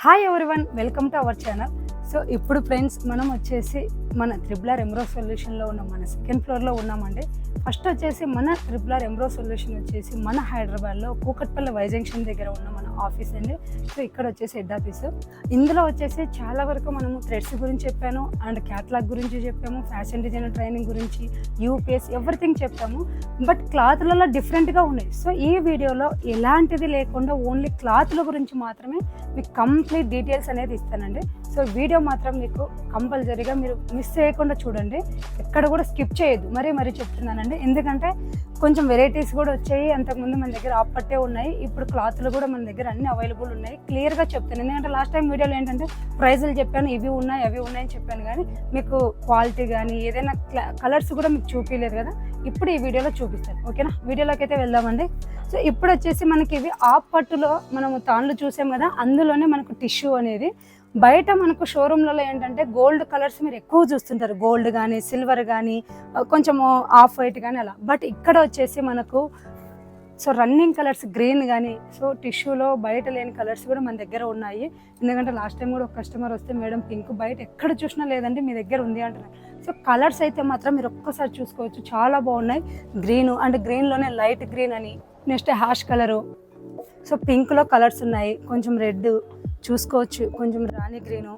Hi everyone, welcome to our channel. So ఇప్పుడు friends మనం వచ్చేసి మన త్రిబుల్ ఎంబ్రో సొల్యూషన్లో ఉన్న మన సెకండ్ ఫ్లోర్లో ఉన్నామండి. ఫస్ట్ వచ్చేసి మన త్రిబుల్ ఎంబ్రో సొల్యూషన్ వచ్చేసి మన హైదరాబాద్లో కూకట్పల్లి వై జంక్షన్ దగ్గర ఉన్న మన ఆఫీస్ అండి. సో ఇక్కడ వచ్చేసి హెడ్ ఆఫీస్. ఇందులో వచ్చేసి చాలా వరకు మనము థ్రెడ్స్ గురించి చెప్పాను, అండ్ క్యాటలాగ్ గురించి చెప్పాము, ఫ్యాషన్ డిజైనర్ ట్రైనింగ్ గురించి, యూపీఎస్ ఎవ్రీథింగ్ చెప్పాము. బట్ క్లాత్లలో డిఫరెంట్గా ఉన్నాయి. సో ఈ వీడియోలో ఎలాంటిది లేకుండా ఓన్లీ క్లాత్ల గురించి మాత్రమే మీకు కంప్లీట్ డీటెయిల్స్ అనేది ఇస్తానండి. సో వీడియో మాత్రం మీకు కంపల్సరీగా మీరు మిస్ చేయకుండా చూడండి, ఎక్కడ కూడా స్కిప్ చేయొద్దు. మరీ చెప్తున్నానండి, ఎందుకంటే కొంచెం వెరైటీస్ కూడా వచ్చాయి. అంతకుముందు మన దగ్గర ఆపట్టే ఉన్నాయి, ఇప్పుడు క్లాత్లు కూడా మన దగ్గర అన్ని అవైలబుల్ ఉన్నాయి. క్లియర్గా చెప్తాను, ఎందుకంటే లాస్ట్ టైం వీడియోలో ఏంటంటే ప్రైజులు చెప్పాను, ఇవి ఉన్నాయి అవి ఉన్నాయని చెప్పాను, కానీ మీకు క్వాలిటీ కానీ ఏదైనా కలర్స్ కూడా మీకు చూపించలేదు కదా. ఇప్పుడు ఈ వీడియోలో చూపిస్తాను, ఓకేనా? వీడియోలోకి అయితే వెళ్దామండి. సో ఇప్పుడు వచ్చేసి మనకి ఇవి ఆపట్టులో మనము తాన్లు చూసాం కదా, అందులోనే మనకు టిష్యూ అనేది. బయట మనకు షోరూమ్లలో ఏంటంటే గోల్డ్ కలర్స్ మీరు ఎక్కువ చూస్తుంటారు, గోల్డ్ కానీ సిల్వర్ కానీ కొంచెము ఆఫ్ వైట్ కానీ అలా. బట్ ఇక్కడ వచ్చేసి మనకు సో రన్నింగ్ కలర్స్ గ్రీన్ కానీ, సో టిష్యూలో బయట లేని కలర్స్ కూడా మన దగ్గర ఉన్నాయి. ఎందుకంటే లాస్ట్ టైం కూడా ఒక కస్టమర్ వస్తే మేడం పింక్ బయట ఎక్కడ చూసినా లేదండి మీ దగ్గర ఉంది అంటున్నారు. సో కలర్స్ అయితే మాత్రం మీరు ఒక్కసారి చూసుకోవచ్చు, చాలా బాగున్నాయి. గ్రీను అండ్ గ్రీన్లోనే లైట్ గ్రీన్ అని, నెక్స్ట్ హ్యాష్ కలరు, సో పింక్లో కలర్స్ ఉన్నాయి, కొంచెం రెడ్ చూసుకోవచ్చు, కొంచెం రాణి గ్రీను.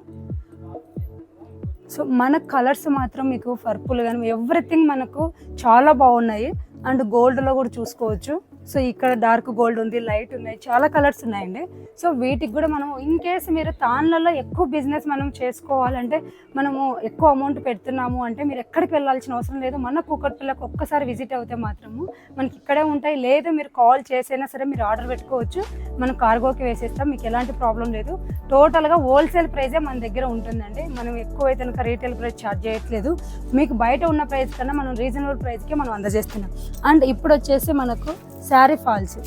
సో మన కలర్స్ మాత్రం మీకు పర్పుల్ కానీ ఎవ్రీథింగ్ మనకు చాలా బాగున్నాయి. అండ్ గోల్డ్లో కూడా చూసుకోవచ్చు. సో ఇక్కడ డార్క్ గోల్డ్ ఉంది, లైట్ ఉన్నాయి, చాలా కలర్స్ ఉన్నాయండి. సో వీటికి కూడా మనం ఇన్ కేసు మీరు తాన్లలో ఎక్కువ బిజినెస్ మనం చేసుకోవాలంటే, మనము ఎక్కువ అమౌంట్ పెడుతున్నాము అంటే మీరు ఎక్కడికి వెళ్ళాల్సిన అవసరం లేదు. మన కూకట్పల్లికి ఒక్కసారి విజిట్ అవుతే మాత్రము మనకి ఇక్కడే ఉంటాయి. లేదు మీరు కాల్ చేసైనా సరే మీరు ఆర్డర్ పెట్టుకోవచ్చు, మనం కార్గోకి వేసేస్తాం, మీకు ఎలాంటి ప్రాబ్లం లేదు. టోటల్గా హోల్సేల్ ప్రైజే మన దగ్గర ఉంటుందండి. మనం ఎక్కువైతే కనుక రీటైల్ ప్రైస్ ఛార్జ్ చేయట్లేదు, మీకు బయట ఉన్న ప్రైస్ కన్నా మనం రీజనబుల్ ప్రైస్కి మనం అందజేస్తున్నాం. అండ్ ఇప్పుడు వచ్చేసి మనకు sari falls.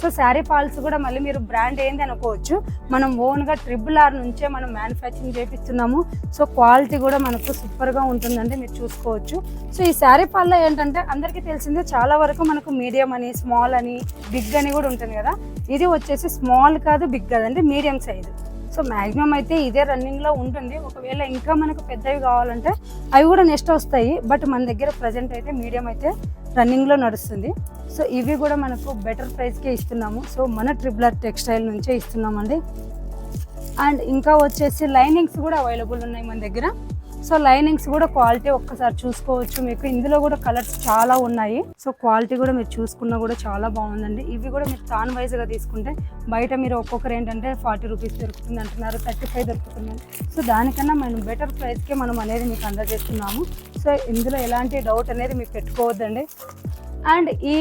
So sari falls కూడా మళ్ళీ మీరు బ్రాండ్ ఏంది అనుకోవచ్చు, మనం ఓన్గా ట్రిపుల్ ఆర్ నుంచే మనం మ్యానుఫ్యాక్చరింగ్ చేపిస్తున్నాము. సో క్వాలిటీ కూడా మనకు సూపర్గా ఉంటుందండి, మీరు చూసుకోవచ్చు. సో ఈ శారీ ఫాల్లో ఏంటంటే అందరికీ తెలిసిందే, చాలా వరకు మనకు మీడియం అని, స్మాల్ అని, బిగ్ అని కూడా ఉంటుంది కదా. ఇది వచ్చేసి స్మాల్ కాదు, బిగ్ కాదండి, మీడియం సైజు. సో మ్యాక్సిమం అయితే ఇదే రన్నింగ్లో ఉంటుంది. ఒకవేళ ఇంకా మనకు పెద్దవి కావాలంటే అవి కూడా నెక్స్ట్ వస్తాయి. బట్ మన దగ్గర ప్రజెంట్ అయితే మీడియం అయితే రన్నింగ్లో నడుస్తుంది. సో ఇవి కూడా మనకు బెటర్ ప్రైస్కే ఇస్తున్నాము. సో మన ట్రిపుల్ ఆర్ టెక్స్టైల్ నుంచే ఇస్తున్నామండి. అండ్ ఇంకా వచ్చేసి లైనింగ్స్ కూడా అవైలబుల్ ఉన్నాయి మన దగ్గర. సో లైనింగ్స్ కూడా క్వాలిటీ ఒక్కసారి చూసుకోవచ్చు, మీకు ఇందులో కూడా కలర్స్ చాలా ఉన్నాయి. సో క్వాలిటీ కూడా మీరు చూసుకున్నా కూడా చాలా బాగుందండి. ఇవి కూడా మీరు తాన్ వైజ్గా తీసుకుంటే బయట మీరు ఒక్కొక్కరు ఏంటంటే 40 రూపీస్ దొరుకుతుంది అంటున్నారు, 35 దొరుకుతుంది. సో దానికన్నా మనం బెటర్ ప్రైస్కే మనం అనేది మీకు అందజేస్తున్నాము. సో ఇందులో ఎలాంటి డౌట్ అనేది మీకు పెట్టుకోవద్దండి. అండ్ ఈ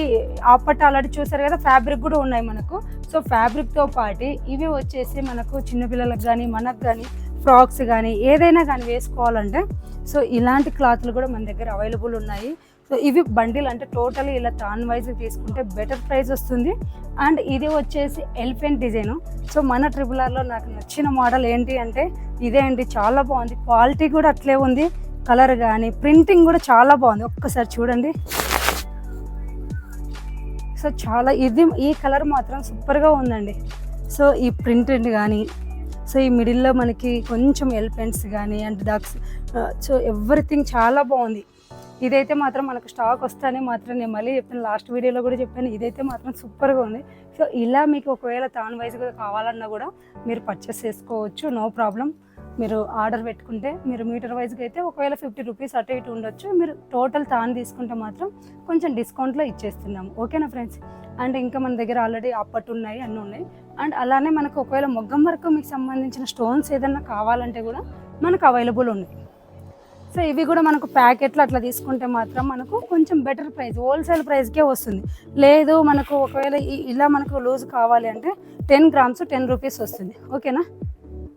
ఆపట్టు ఆల్రెడీ చూసారు కదా, ఫ్యాబ్రిక్ కూడా ఉన్నాయి మనకు. సో ఫ్యాబ్రిక్తో పాటు ఇవి వచ్చేసి మనకు చిన్నపిల్లలకు కానీ మనకు కానీ ఫ్రాక్స్ కానీ ఏదైనా కానీ వేసుకోవాలంటే సో ఇలాంటి క్లాత్లు కూడా మన దగ్గర అవైలబుల్ ఉన్నాయి. సో ఇవి బండిల్ అంటే టోటలీ ఇలా తాన్ వైజ్ తీసుకుంటే బెటర్ ప్రైస్ వస్తుంది. అండ్ ఇది వచ్చేసి ఎలిఫెంట్ డిజైను. సో మన ట్రిపుల్ ఆర్లో నాకు నచ్చిన మోడల్ ఏంటి అంటే ఇదే అండి, చాలా బాగుంది, క్వాలిటీ కూడా అట్లే ఉంది, కలర్ కానీ ప్రింటింగ్ కూడా చాలా బాగుంది, ఒక్కసారి చూడండి. సో చాలా ఈ కలర్ మాత్రం సూపర్గా ఉందండి. సో ఈ ప్రింటెడ్ కానీ, సో ఈ మిడిల్లో మనకి కొంచెం ఎలిఫెంట్స్ కానీ అండ్ డక్స్, సో ఎవ్రీథింగ్ చాలా బాగుంది. ఇదైతే మాత్రం మనకు స్టాక్ వస్తానే మాత్రం నేను మళ్ళీ చెప్పాను, లాస్ట్ వీడియోలో కూడా చెప్పాను, ఇదైతే మాత్రం సూపర్గా ఉంది. సో ఇలా మీకు ఒకవేళ తాన్ వైజ్గా కావాలన్నా కూడా మీరు పర్చేస్ చేసుకోవచ్చు, నో ప్రాబ్లం. మీరు ఆర్డర్ పెట్టుకుంటే మీరు మీటర్ వైజ్గా అయితే ఒకవేళ 50 రూపీస్ అటు ఇటు ఉండొచ్చు, మీరు టోటల్ తాన్ తీసుకుంటే మాత్రం కొంచెం డిస్కౌంట్లో ఇచ్చేస్తున్నాము, ఓకేనా ఫ్రెండ్స్? అండ్ ఇంకా మన దగ్గర ఆల్రెడీ అప్పట్టు ఉన్నాయి, అన్నీ ఉన్నాయి. అండ్ అలానే మనకు ఒకవేళ మొగ్గం వరకు మీకు సంబంధించిన స్టోన్స్ ఏదన్నా కావాలంటే కూడా మనకు అవైలబుల్ ఉన్నాయి. సో ఇవి కూడా మనకు ప్యాకెట్లు అట్లా తీసుకుంటే మాత్రం మనకు కొంచెం బెటర్ ప్రైస్, హోల్సేల్ ప్రైస్కే వస్తుంది. లేదు మనకు ఒకవేళ ఇలా మనకు లూజ్ కావాలి అంటే 10 గ్రామ్స్ 10 రూపీస్ వస్తుంది, ఓకేనా?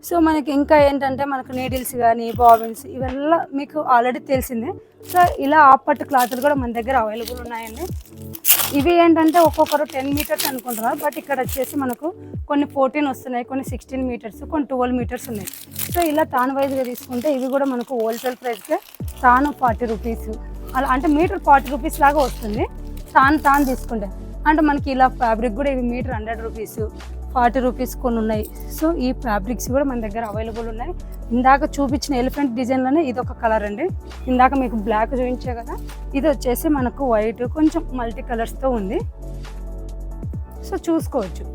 సో మనకి ఇంకా ఏంటంటే మనకు నీడిల్స్ కానీ బాబిన్స్ ఇవన్నీ మీకు ఆల్రెడీ తెలిసిందే. సో ఇలా ఆపట్టు క్లాత్లు కూడా మన దగ్గర అవైలబుల్ ఉన్నాయండి. ఇవి ఏంటంటే ఒక్కొక్కరు 10 మీటర్స్ అనుకుంటున్నారు, బట్ ఇక్కడ వచ్చేసి మనకు కొన్ని 14 వస్తున్నాయి, కొన్ని 16 మీటర్స్, కొన్ని 12 మీటర్స్ ఉన్నాయి. సో ఇలా తాను వైజ్గా తీసుకుంటే ఇవి కూడా మనకు హోల్సేల్ ప్రైస్కే తాను 40 రూపీస్ అలా, అంటే మీటర్ 40 రూపీస్ లాగా వస్తుంది తాను తీసుకుంటే. అంటే మనకి ఇలా ఫ్యాబ్రిక్ కూడా ఇవి మీటర్ 100 రూపీస్, 40 రూపీస్ కొన్ని ఉన్నాయి. సో ఈ ఫ్యాబ్రిక్స్ కూడా మన దగ్గర అవైలబుల్ ఉన్నాయి. ఇందాక చూపించిన ఎలిఫెంట్ డిజైన్లోనే ఇది ఒక కలర్ అండి. ఇందాక మీకు బ్లాక్ చూపించే కదా, ఇది వచ్చేసి మనకు వైట్ కొంచెం మల్టీ కలర్స్తో ఉంది. సో చూసుకోవచ్చు.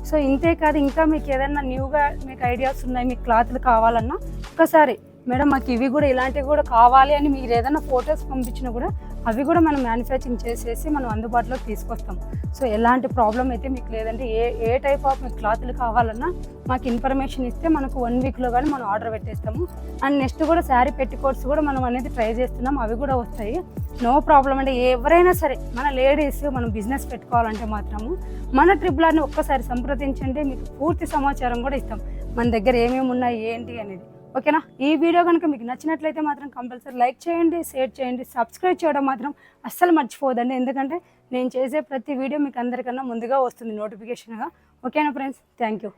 సో ఇంతే కాదు, ఇంకా మీకు ఏదైనా న్యూగా మీకు ఐడియాస్ ఉన్నాయి, మీకు క్లాత్లు కావాలన్నా ఒకసారి మేడం మాకు ఇవి కూడా ఇలాంటివి కూడా కావాలి అని మీరు ఏదైనా ఫొటోస్ పంపించినా కూడా అవి కూడా మనం మ్యానుఫ్యాక్చరింగ్ చేసేసి మనం అందుబాటులోకి తీసుకొస్తాం. సో ఎలాంటి ప్రాబ్లం అయితే మీకు లేదంటే ఏ టైప్ ఆఫ్ మీకు క్లాత్లు కావాలన్నా మాకు ఇన్ఫర్మేషన్ ఇస్తే మనకు 1 వీక్లో కానీ మనం ఆర్డర్ పెట్టేస్తాము. అండ్ నెక్స్ట్ కూడా శారీ పెట్టికోట్స్ కూడా మనం అనేది ట్రై చేస్తున్నాం, అవి కూడా వస్తాయి. నో ప్రాబ్లం అండి. ఎవరైనా సరే మన లేడీస్ మనం బిజినెస్ పెట్టుకోవాలంటే మాత్రము మన ట్రిపులర్ని ఒక్కసారి సంప్రదించండి, మీకు పూర్తి సమాచారం కూడా ఇస్తాం మన దగ్గర ఏమేమి ఉన్నాయి ఏంటి అనేది. ఓకేనా? ఈ వీడియో కనుక మీకు నచ్చినట్లయితే మాత్రం కంపల్సరీ లైక్ చేయండి, షేర్ చేయండి, సబ్స్క్రైబ్ చేయడం మాత్రం అస్సలు మర్చిపోదండి. ఎందుకంటే నేను చేసే ప్రతి వీడియో మీకు అందరికన్నా ముందుగా వస్తుంది నోటిఫికేషన్గా. ఓకేనా ఫ్రెండ్స్? Thank you.